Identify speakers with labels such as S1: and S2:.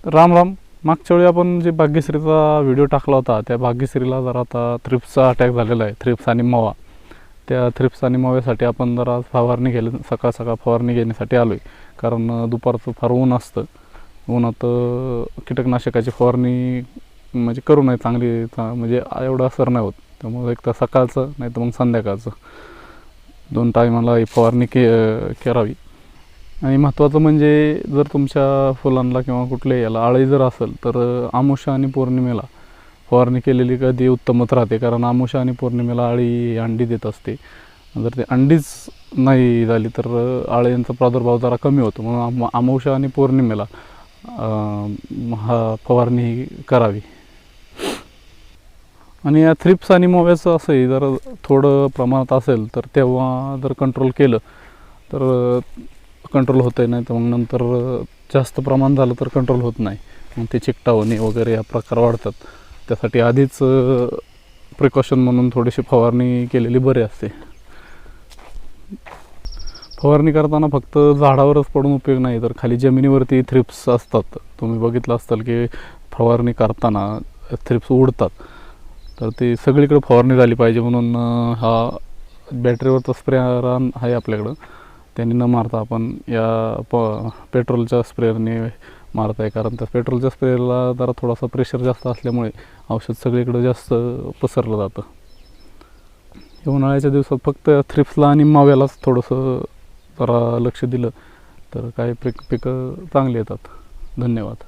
S1: राम राम. मागच्या वेळी आपण जे भाग्यश्रीचा व्हिडिओ टाकला होता त्या भाग्यश्रीला जरा आता थ्रिप्सचा अटॅक झालेला आहे, थ्रिप्स आणि मावा. त्या थ्रिप्स आणि माव्यासाठी आपण जरा फवारणी केली, सकाळ सकाळ फवारणी घेण्यासाठी आलो आहे. कारण दुपारचं फार ऊन असतं, उन्हात कीटकनाशकाची फवारणी म्हणजे करू नये चांगली, म्हणजे एवढं असर नाही होत. त्यामुळे एक तर सकाळचं नाही तर मग संध्याकाळचं 2 टायमाला ही फवारणी करावी. आणि महत्त्वाचं म्हणजे जर तुमच्या फुलांना किंवा कुठल्याही याला आळी जर असेल तर अमावस्या आणि पौर्णिमेला फवारणी केलेली कधी उत्तमच राहते. कारण अमावस्या आणि पौर्णिमेला आळी अंडी देत असते. जर ते अंडीच नाही झाली तर आळ्यांचा प्रादुर्भाव जरा कमी होतो. म्हणून अमावस्या आणि पौर्णिमेला फवारणी करावी. आणि या थ्रिप्स आणि मोव्याचं असंही जर थोडं प्रमाणात असेल तर तेव्हा जर कंट्रोल केलं तर कंट्रोल होतं, नाही तर मग नंतर जास्त प्रमाण झालं तर कंट्रोल होत नाही. मग ते चिकटा होणे वगैरे या प्रकार वाढतात. त्यासाठी आधीच प्रिकॉशन म्हणून थोडीशी फवारणी केलेली बरी असते. फवारणी करताना फक्त झाडावरच पडून उपयोग नाही, तर खाली जमिनीवरती थ्रिप्स असतात. तुम्ही बघितलं असाल की फवारणी करताना थ्रिप्स उडतात. तर ती सगळीकडे फवारणी झाली पाहिजे. म्हणून हा बॅटरीवरचा स्प्रे आहे आपल्याकडं, त्यांनी न मारता आपण या पेट्रोलच्या स्प्रेअरने मारता आहे. कारण त्या पेट्रोलच्या स्प्रेअरला जरा थोडासा प्रेशर जास्त असल्यामुळे औषध सगळीकडे जास्त पसरलं जातं. उन्हाळ्याच्या दिवसात फक्त थ्रिप्सला आणि माव्यालाच थोडंसं जरा लक्ष दिलं तर काही पिकं चांगली येतात. धन्यवाद.